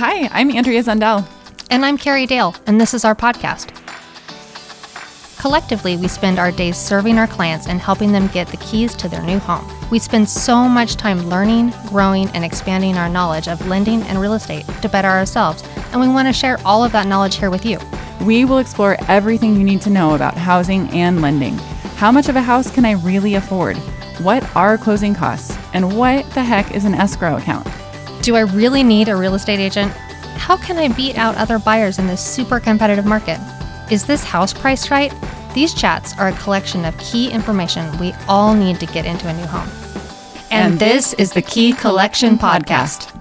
Hi, I'm Andrea Zundell. And I'm Carrie Dale, and this is our podcast. Collectively, we spend our days serving our clients and helping them get the keys to their new home. We spend so much time learning, growing, and expanding our knowledge of lending and real estate to better ourselves, and we want to share all of that knowledge here with you. We will explore everything you need to know about housing and lending. How much of a house can I really afford? What are closing costs? And what the heck is an escrow account? Do I really need a real estate agent? How can I beat out other buyers in this super competitive market? Is this house priced right? These chats are a collection of key information we all need to get into a new home. And this is the Key Collection Podcast.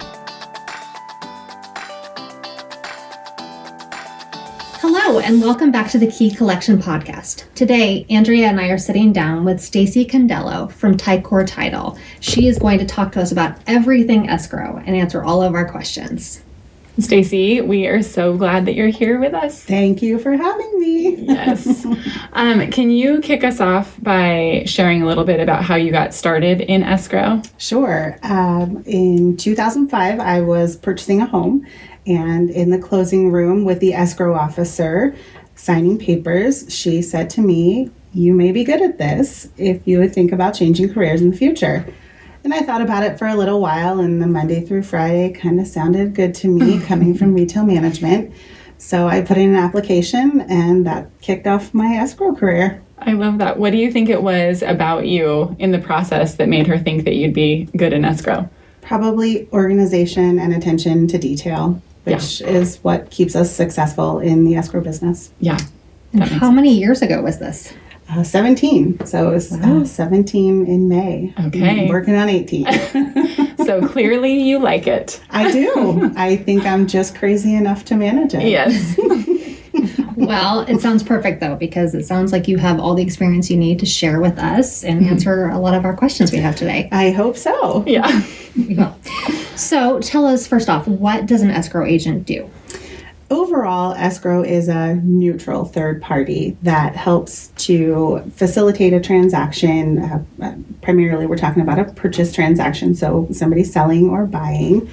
Hello, and welcome back to the Key Collection Podcast. Today, Andrea and I are sitting down with Stacy Condello from Ticor Title. She is going to talk to us about everything escrow and answer all of our questions. Stacy, we are so glad that you're here with us. Thank you for having me. Yes. Can you kick us off by sharing a little bit about how you got started in escrow? Sure. In 2005, I was purchasing a home, and in the closing room with the escrow officer signing papers, she said to me, "You may be good at this if you would think about changing careers in the future." And I thought about it for a little while, and the Monday through Friday kind of sounded good to me coming from retail management. So I put in an application, and that kicked off my escrow career. I love that. What do you think it was about you in the process that made her think that you'd be good in escrow? Probably organization and attention to detail, which is what keeps us successful in the escrow business. Yeah. And how many years ago was this? 17. So it was 17 in May. Okay. I'm working on 18. So clearly you like it. I do. I think I'm just crazy enough to manage it. Yes. Well, it sounds perfect, though, because it sounds like you have all the experience you need to share with us and answer a lot of our questions we have today. I hope so. Yeah. Well, so tell us, first off, what does an escrow agent do? Overall, escrow is a neutral third party that helps to facilitate a transaction. Primarily, we're talking about a purchase transaction, so somebody selling or buying.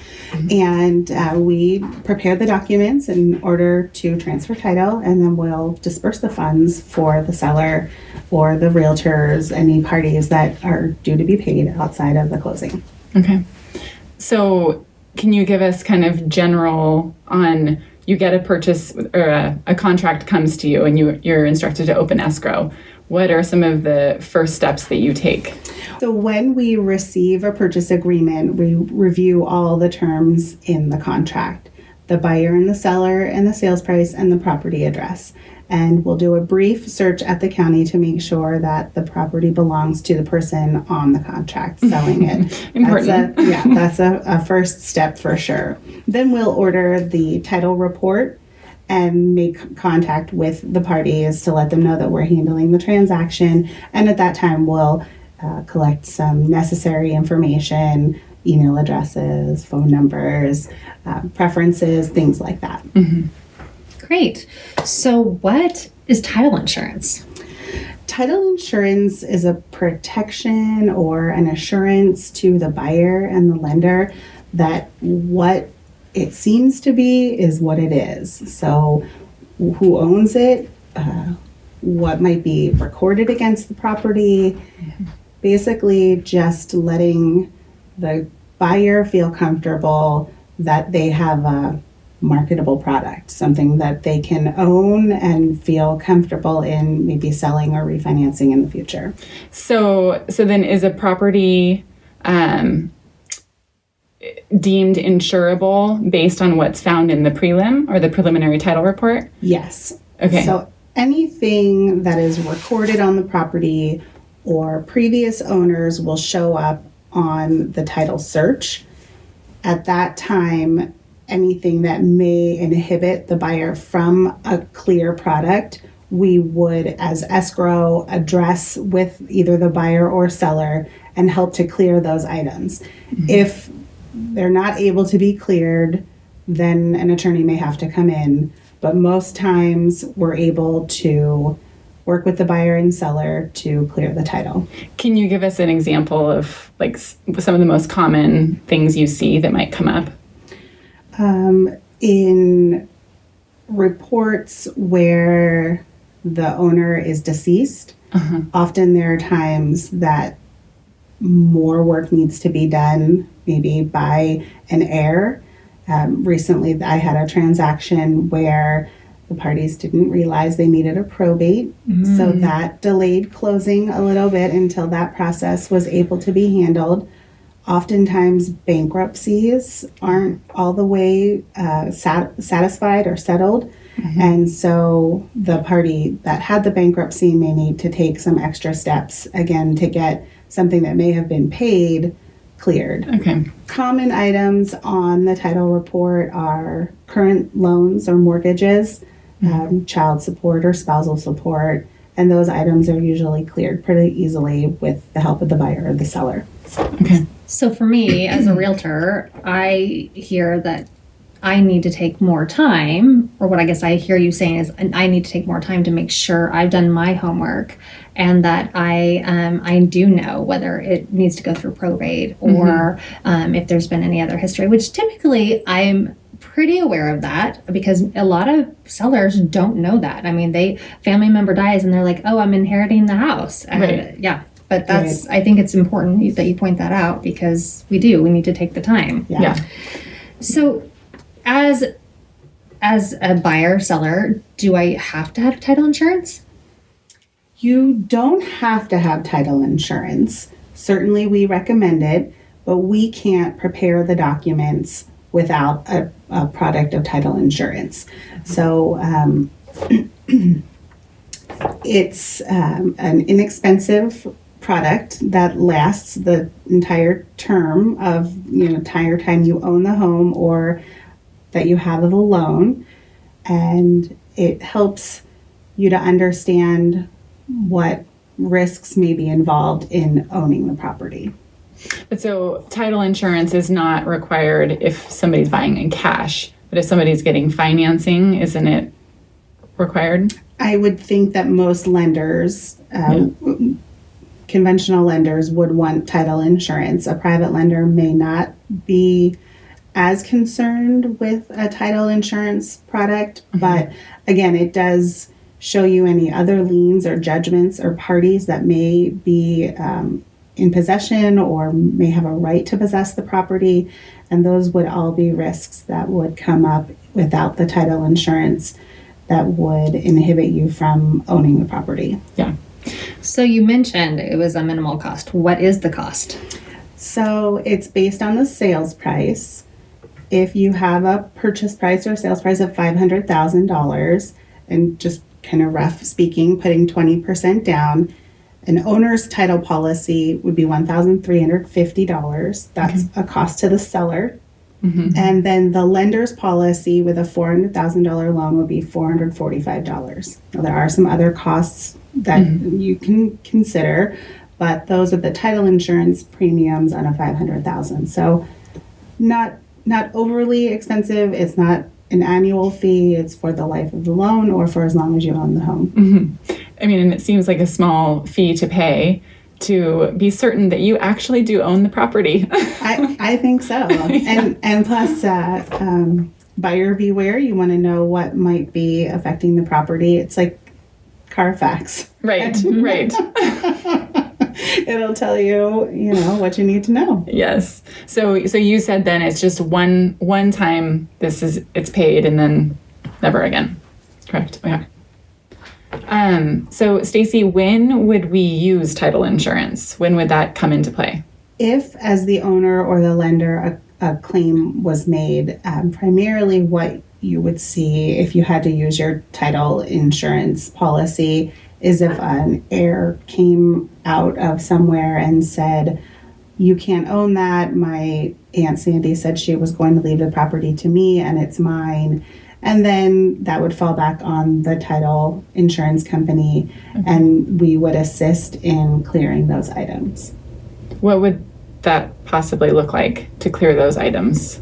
And we prepare the documents in order to transfer title, and then we'll disperse the funds for the seller or the realtors, any parties that are due to be paid outside of the closing. Okay. So can you give us kind of general on, you get a purchase or a contract comes to you and you're instructed to open escrow. What are some of the first steps that you take? So when we receive a purchase agreement, we review all the terms in the contract, the buyer and the seller and the sales price and the property address. And we'll do a brief search at the county to make sure that the property belongs to the person on the contract selling it. Important. That's a first step for sure. Then we'll order the title report and make contact with the parties to let them know that we're handling the transaction. And at that time, we'll collect some necessary information, email addresses, phone numbers, preferences, things like that. Mm-hmm. Great. So what is title insurance? Title insurance is a protection or an assurance to the buyer and the lender that what it seems to be is what it is. So who owns it, what might be recorded against the property, basically just letting the buyer feel comfortable that they have a marketable product, something that they can own and feel comfortable in maybe selling or refinancing in the future. So then is a property deemed insurable based on what's found in the prelim or the preliminary title report? Yes. Okay. So anything that is recorded on the property or previous owners will show up on the title search. At that time, anything that may inhibit the buyer from a clear product, we would, as escrow, address with either the buyer or seller and help to clear those items. Mm-hmm. If they're not able to be cleared, then an attorney may have to come in. But most times we're able to work with the buyer and seller to clear the title. Can you give us an example of like some of the most common things you see that might come up? In reports where the owner is deceased, often there are times that more work needs to be done, maybe by an heir. Recently, I had a transaction where the parties didn't realize they needed a probate, so that delayed closing a little bit until that process was able to be handled. Oftentimes, bankruptcies aren't all the way satisfied or settled, and so the party that had the bankruptcy may need to take some extra steps, again, to get something that may have been paid cleared. Okay. Common items on the title report are current loans or mortgages, child support or spousal support, and those items are usually cleared pretty easily with the help of the buyer or the seller. Okay. So for me, as a realtor, I hear that I need to take more time, or what I guess I hear you saying is I need to take more time to make sure I've done my homework and that I do know whether it needs to go through probate or if there's been any other history, which typically I'm pretty aware of that because a lot of sellers don't know that. I mean, family member dies and they're like, oh, I'm inheriting the house. Right. Yeah. But I think it's important that you point that out because we need to take the time. Yeah. So as a buyer seller, do I have to have title insurance? You don't have to have title insurance. Certainly we recommend it, but we can't prepare the documents without a product of title insurance. So it's an inexpensive product that lasts the entire term of, entire time you own the home or that you have the loan. And it helps you to understand what risks may be involved in owning the property. But so title insurance is not required if somebody's buying in cash, but if somebody's getting financing, isn't it required? I would think that most lenders, conventional lenders, would want title insurance. A private lender may not be as concerned with a title insurance product, but again, it does show you any other liens or judgments or parties that may be in possession or may have a right to possess the property, and those would all be risks that would come up without the title insurance that would inhibit you from owning the property. Yeah. So you mentioned it was a minimal cost. What is the cost? So it's based on the sales price. If you have a purchase price or sales price of $500,000, and just kind of rough speaking, putting 20% down, an owner's title policy would be $1,350. That's a cost to the seller. And then the lender's policy with a $400,000 loan would be $445. Now, there are some other costs that you can consider, but those are the title insurance premiums on a $500,000. So not overly expensive. It's not an annual fee. It's for the life of the loan or for as long as you own the home. I mean, and it seems like a small fee to pay to be certain that you actually do own the property. I think so. And plus, buyer beware. You want to know what might be affecting the property. It's like Carfax. Right. It'll tell you, what you need to know. Yes. So you said then it's just one time it's paid and then never again. Correct. Okay. So Stacy, when would we use title insurance? When would that come into play? If, as the owner or the lender, a claim was made, primarily what you would see if you had to use your title insurance policy is if an heir came out of somewhere and said, you can't own that. My Aunt Sandy said she was going to leave the property to me and it's mine. And then that would fall back on the title insurance company, and we would assist in clearing those items. What would that possibly look like to clear those items?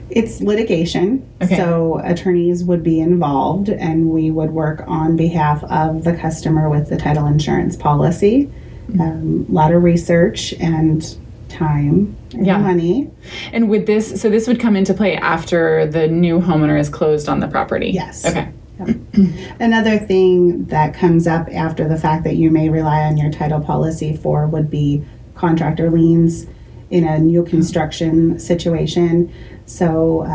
It's litigation. Okay. So attorneys would be involved, and we would work on behalf of the customer with the title insurance policy. A lot of research and time and Yeah. money. And with this, so this would come into play after the new homeowner is closed on the property? Yes. Okay. Another thing that comes up after the fact that you may rely on your title policy for would be contractor liens in a new construction situation. So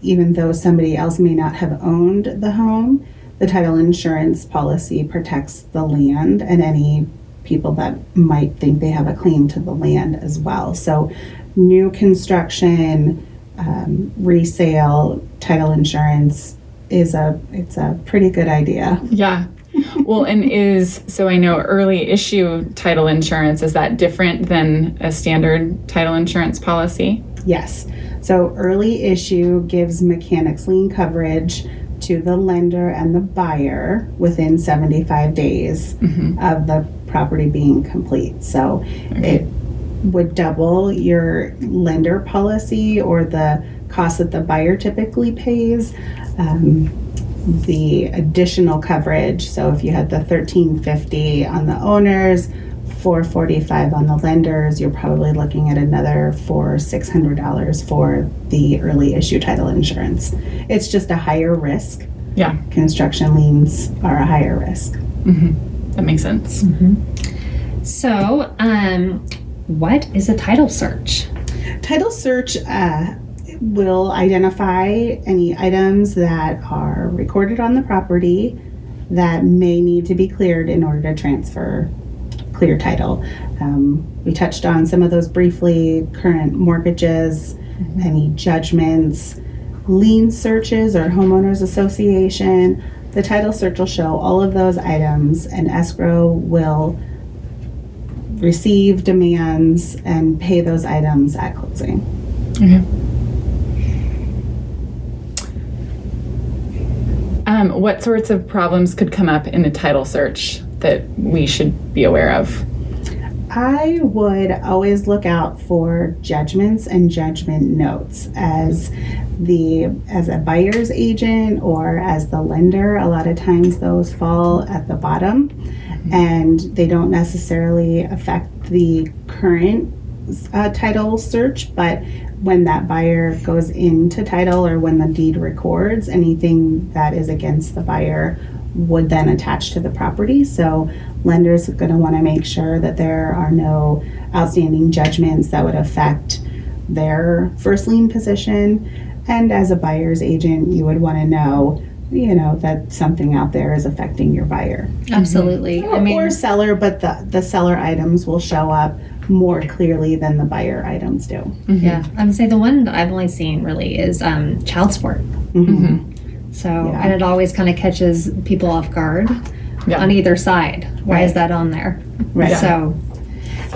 even though somebody else may not have owned the home, the title insurance policy protects the land and any people that might think they have a claim to the land as well. So new construction, resale, title insurance it's a pretty good idea. Yeah. Well, and so I know early issue title insurance, is that different than a standard title insurance policy? Yes. So early issue gives mechanics lien coverage to the lender and the buyer within 75 days of the property being complete. So it would double your lender policy or the cost that the buyer typically pays. The additional coverage, so if you had the $1,350 on the owners, $445 on the lenders, you're probably looking at another $600 for the early issue title insurance. It's just a higher risk. Yeah. Construction liens are a higher risk. That makes sense. So, what is a title search? Title search will identify any items that are recorded on the property that may need to be cleared in order to transfer clear title. We touched on some of those briefly: current mortgages, any judgments, lien searches or homeowners association. The title search will show all of those items, and escrow will receive demands and pay those items at closing. Okay. What sorts of problems could come up in a title search that we should be aware of? I would always look out for judgments and judgment notes as a buyer's agent or as the lender. A lot of times those fall at the bottom and they don't necessarily affect the current title search, but when that buyer goes into title or when the deed records, anything that is against the buyer would then attach to the property. So lenders are going to want to make sure that there are no outstanding judgments that would affect their first lien position. And as a buyer's agent, you would want to know, that something out there is affecting your buyer. Absolutely. Or seller, but the seller items will show up more clearly than the buyer items do. Yeah, I would say the one that I've only seen really is child support. So, and it always kind of catches people off guard on either side. Why is that on there? Right. So,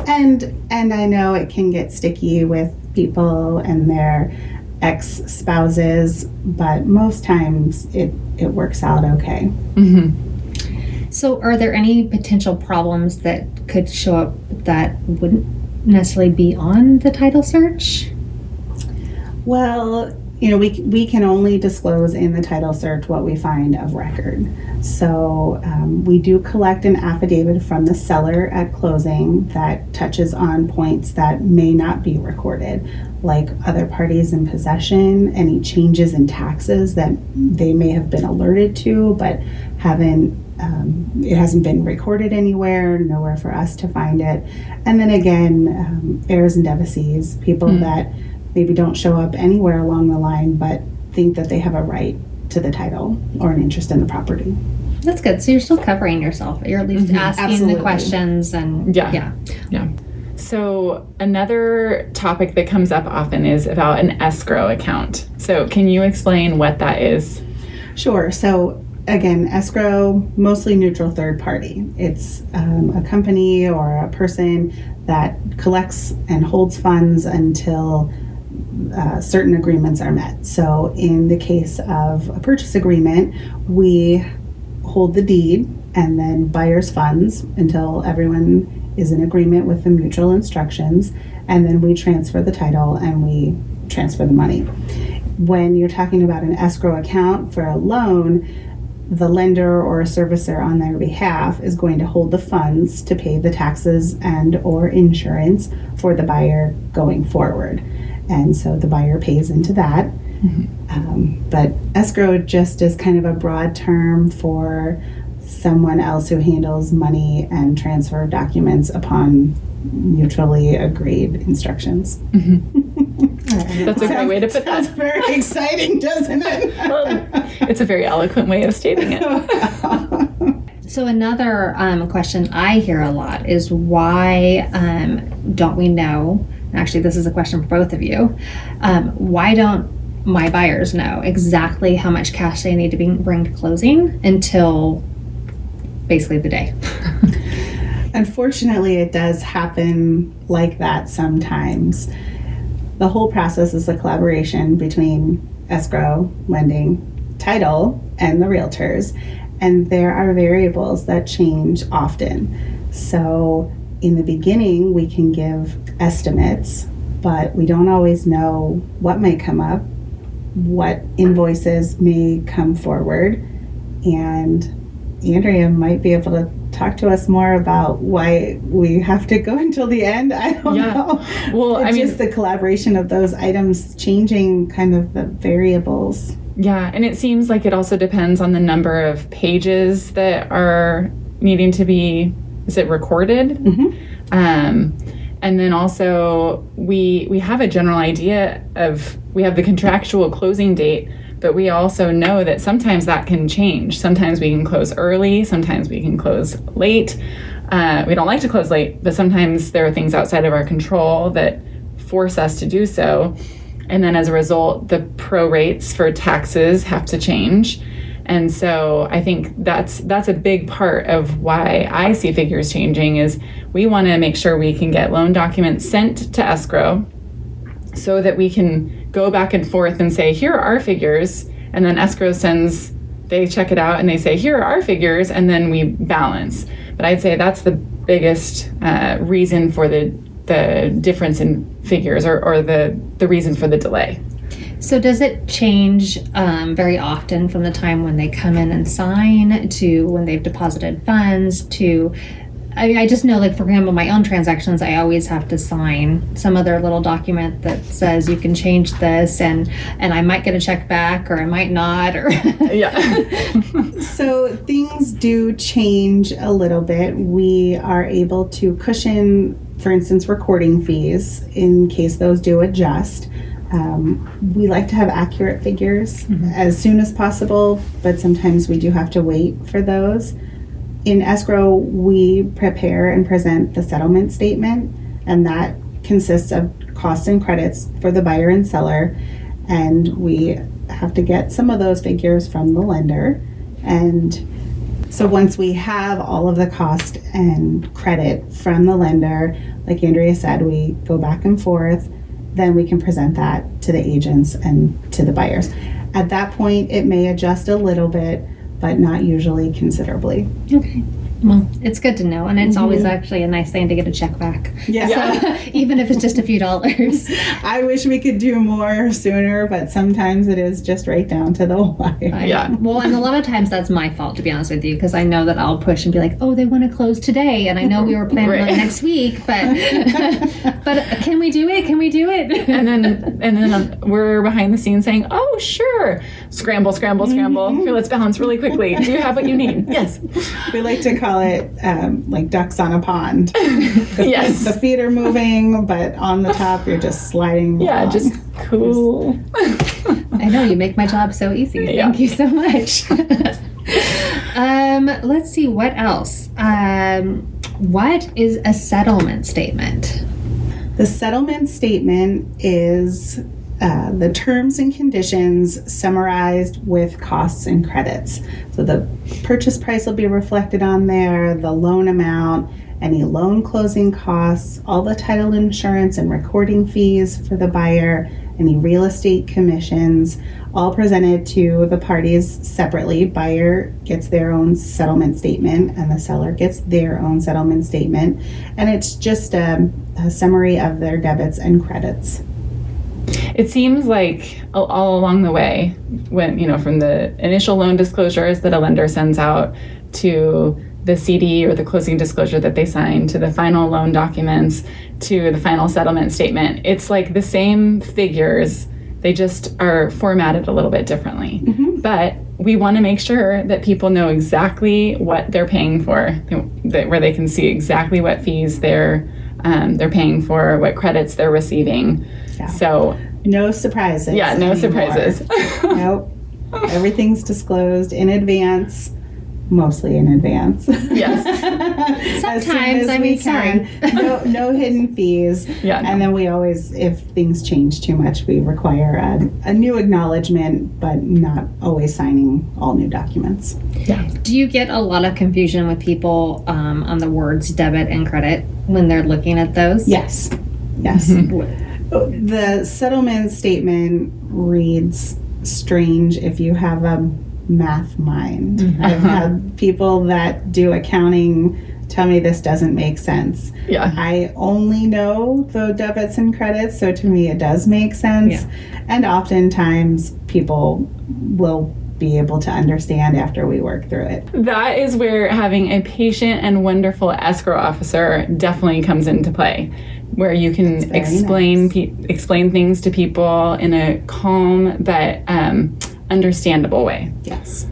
and I know it can get sticky with people and their ex-spouses, but most times it works out okay. So are there any potential problems that could show up that wouldn't necessarily be on the title search? Well, we can only disclose in the title search what we find of record. So we do collect an affidavit from the seller at closing that touches on points that may not be recorded, like other parties in possession, any changes in taxes that they may have been alerted to, but it hasn't been recorded nowhere for us to find it. And then again, heirs and devisees, people that maybe don't show up anywhere along the line, but think that they have a right to the title or an interest in the property. That's good. So you're still covering yourself. You're at least asking Absolutely. the questions and Yeah. So another topic that comes up often is about an escrow account. So can you explain what that is? Sure. So again, escrow, mostly neutral third party. It's a company or a person that collects and holds funds until certain agreements are met. So in the case of a purchase agreement, we hold the deed and then buyer's funds until everyone is in agreement with the mutual instructions, and then we transfer the title and we transfer the money. When you're talking about an escrow account for a loan, the lender or servicer on their behalf is going to hold the funds to pay the taxes and or insurance for the buyer going forward. And so the buyer pays into that. But escrow just is kind of a broad term for someone else who handles money and transfer documents upon mutually agreed instructions. That's a great way to put That's that. very exciting, doesn't it? Well, it's a very eloquent way of stating it. So another question I hear a lot is why don't we know, actually this is a question for both of you, why don't my buyers know exactly how much cash they need to bring to closing until basically the day? Unfortunately, it does happen like that sometimes. The whole process is a collaboration between escrow, lending, title, and the realtors. And there are variables that change often. So in the beginning, we can give estimates, but we don't always know what may come up, what invoices may come forward. And Andrea might be able to talk to us more about why we have to go until the end. I don't know. Well, It's just the collaboration of those items changing kind of the variables. yeah, and it seems like it also depends on the number of pages that are needing to be, is it recorded? And then also we have a general idea of, we have the contractual closing date, but we also know that sometimes that can change. Sometimes we can close early, sometimes we can close late. We don't like to close late, but sometimes there are things outside of our control that force us to do so. And then as a result, the prorates for taxes have to change. And so I think that's a big part of why I see figures changing is we want to make sure we can get loan documents sent to escrow so that we can go back and forth and say, here are our figures. And then escrow they check it out and they say, here are our figures. And then we balance. But I'd say that's the biggest reason for the difference in figures or the reason for the delay. So does it change very often from the time when they come in and sign to when they've deposited funds to, I just know, like, for example, my own transactions, I always have to sign some other little document that says you can change this and I might get a check back or I might not, or Yeah. So things do change a little bit. We are able to cushion, for instance, recording fees in case those do adjust. We like to have accurate figures as soon as possible, but sometimes we do have to wait for those. In escrow, we prepare and present the settlement statement, and that consists of costs and credits for the buyer and seller, and we have to get some of those figures from the lender. And so once we have all of the cost and credit from the lender, like Andrea said, we go back and forth, then we can present that to the agents and to the buyers. At that point, it may adjust a little bit, but not usually considerably. Okay. Well, it's good to know, and it's always actually a nice thing to get a check back. Yeah. So, even if it's just a few dollars. I wish we could do more sooner, but sometimes it is just right down to the wire. Yeah. Well, and a lot of times that's my fault, to be honest with you, because I know that I'll push and be like, "Oh, they want to close today," and I know we were planning on Right. next week, but but can we do it? Can we do it? And then we're behind the scenes saying, "Oh, sure, scramble. Here, let's balance really quickly. Do you have what you need?" Yes. We like to call it like ducks on a pond. Yes. The feet are moving, but on the top you're just sliding Yeah, along. just cool. I know, you make my job so easy. Yeah. Thank you so much. Let's see, what else? What is a settlement statement? The settlement statement is the terms and conditions summarized with costs and credits. So the purchase price will be reflected on there, the loan amount, any loan closing costs, all the title insurance and recording fees for the buyer, any real estate commissions, all presented to the parties separately. Buyer gets their own settlement statement and the seller gets their own settlement statement. And it's just a summary of their debits and credits. It seems like all along the way, when, from the initial loan disclosures that a lender sends out to the CD or the closing disclosure that they sign to the final loan documents to the final settlement statement, it's like the same figures. They just are formatted a little bit differently. But we want to make sure that people know exactly what they're paying for, where they can see exactly what fees they're paying for, what credits they're receiving. Yeah. So no surprises. Yeah, no anymore. surprises. Nope. Everything's disclosed in advance, mostly in advance. Yes. Sometimes, sorry. No hidden fees. Yeah. And then we always, if things change too much, we require a new acknowledgement, but not always signing all new documents. Yeah. Do you get a lot of confusion with people on the words debit and credit when they're looking at those? Yes. Yes. The settlement statement reads strange if you have a math mind. I've had people that do accounting tell me this doesn't make sense. Yeah. I only know the debits and credits, so to me it does make sense. Yeah. And oftentimes people will be able to understand after we work through it. That is where having a patient and wonderful escrow officer definitely comes into play, where you can explain things to people in a calm but understandable way. Yes.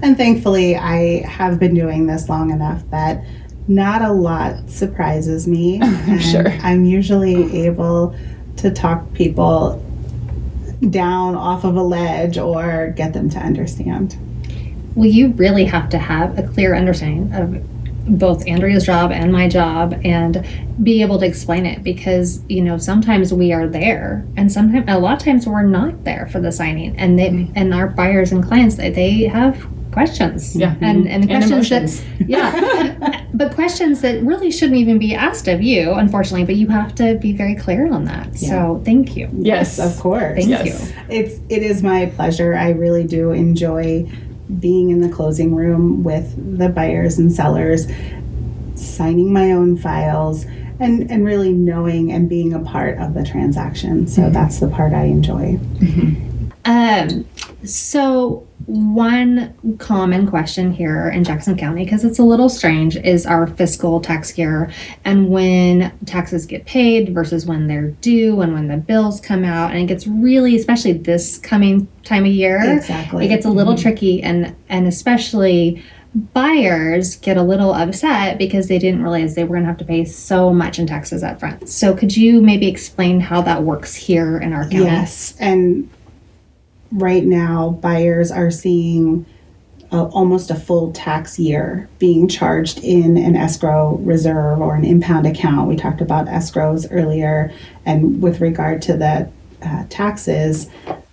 And thankfully, I have been doing this long enough that not a lot surprises me. And Sure. I'm usually able to talk people down off of a ledge or get them to understand. Well, you really have to have a clear understanding of both Andrea's job and my job and be able to explain it, because sometimes we are there and a lot of times we're not there for the signing, and and our buyers and clients, they have questions. Yeah. And questions emotions. but questions that really shouldn't even be asked of you, unfortunately, but you have to be very clear on that. Yeah. So thank you. Yes. Of course. Thank Yes. you. It is my pleasure. I really do enjoy being in the closing room with the buyers and sellers, signing my own files, and really knowing and being a part of the transaction. So that's the part I enjoy. So one common question here in Jackson County, because it's a little strange, is our fiscal tax year and when taxes get paid versus when they're due and when the bills come out. And it gets really, especially this coming time of year, Exactly. it gets a little tricky, and especially buyers get a little upset because they didn't realize they were going to have to pay so much in taxes up front. So could you maybe explain how that works here in our county? Yes. And right now, buyers are seeing almost a full tax year being charged in an escrow reserve or an impound account. We talked about escrows earlier, and with regard to the taxes,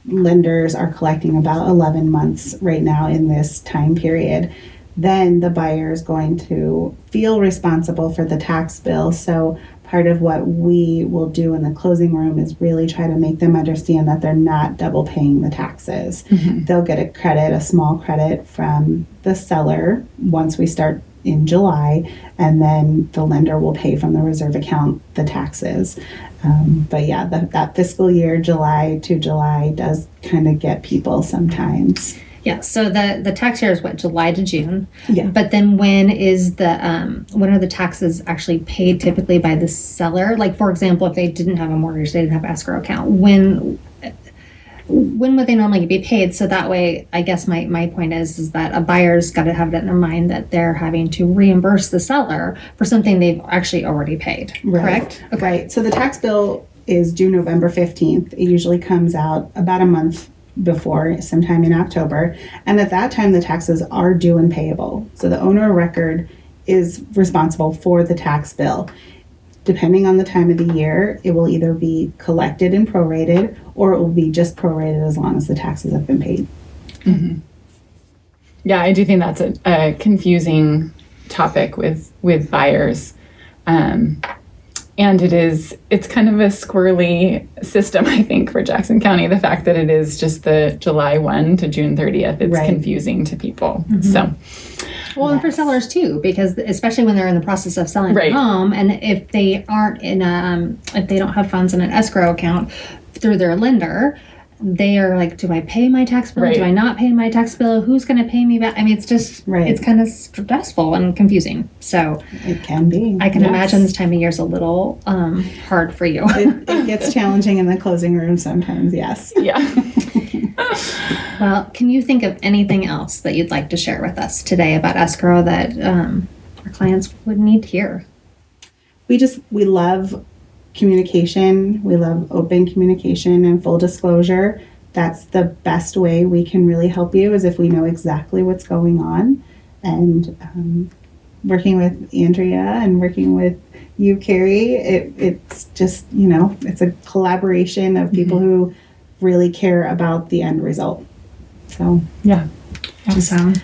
lenders are collecting about 11 months right now in this time period. Then the buyer is going to feel responsible for the tax bill. So part of what we will do in the closing room is really try to make them understand that they're not double paying the taxes. They'll get a credit, a small credit from the seller once we start in July, and then the lender will pay from the reserve account the taxes. But yeah, that fiscal year, July to July, does kind of get people sometimes. Yeah, so the tax year is what, July to June? Yeah. But then when are the taxes actually paid typically by the seller? Like, for example, if they didn't have a mortgage, they didn't have escrow account, when would they normally be paid? So that way, I guess my point is that a buyer's got to have it in their mind that they're having to reimburse the seller for something they've actually already paid, correct? Okay. Right. So the tax bill is due November 15th. It usually comes out about a month before, sometime in October. And at that time, the taxes are due and payable. So the owner of record is responsible for the tax bill. Depending on the time of the year, it will either be collected and prorated, or it will be just prorated as long as the taxes have been paid. Yeah, I do think that's a confusing topic with buyers. And it's kind of a squirrely system, I think, for Jackson County. The fact that it is just the July 1 to June 30th, it's Right. confusing to people. So, Well, and for sellers too, because especially when they're in the process of selling Right. their home, and if they aren't if they don't have funds in an escrow account, through their lender, they are like, do I pay my tax bill? Right. Do I not pay my tax bill? Who's going to pay me back? I mean, it's just, Right. it's kind of stressful and confusing. So It can be. I can Yes. imagine this time of year is a little hard for you. It gets challenging in the closing room sometimes, yes. Yeah. Well, can you think of anything else that you'd like to share with us today about escrow that our clients would need to hear? We love communication. We love open communication and full disclosure. That's the best way we can really help you, is if we know exactly what's going on. And working with Andrea and working with you, Carrie, it's just, it's a collaboration of people who really care about the end result. So, Yeah. Awesome.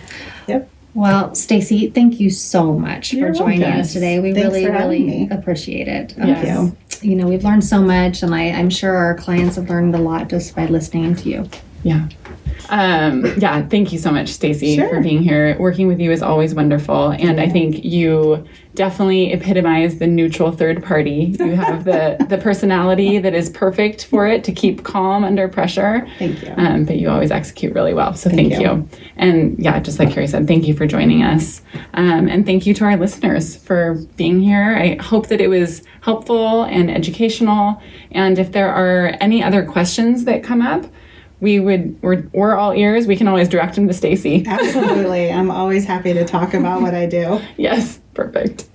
Yep. Well, Stacy, thank you so much You're for joining welcome. us today. We Thanks really, for having really me. appreciate it. Yes. you. We've learned so much, and I'm sure our clients have learned a lot just by listening to you. Yeah. Thank you so much, Stacy, Sure. for being here. Working with you is always wonderful. And I think you definitely epitomize the neutral third party. You have the personality that is perfect for it to keep calm under pressure. Thank you. But you always execute really well. So thank Thank you. you. And yeah, just like Carrie said, thank you for joining us. And thank you to our listeners for being here. I hope that it was helpful and educational. And if there are any other questions that come up, we're all ears. We can always direct them to Stacy. Absolutely. I'm always happy to talk about what I do. Yes, perfect.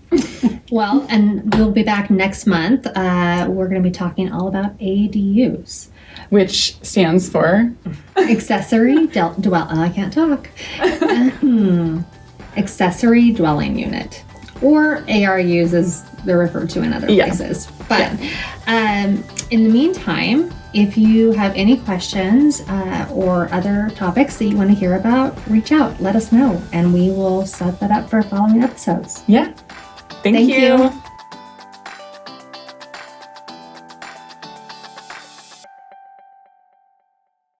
Well, and we'll be back next month. We're going to be talking all about ADUs. Which stands for Accessory I can't talk. Accessory dwelling unit, or ARUs as they're referred to in other Yeah. places. But in the meantime, if you have any questions or other topics that you want to hear about, reach out, let us know, and we will set that up for following episodes. yeah. Thank you.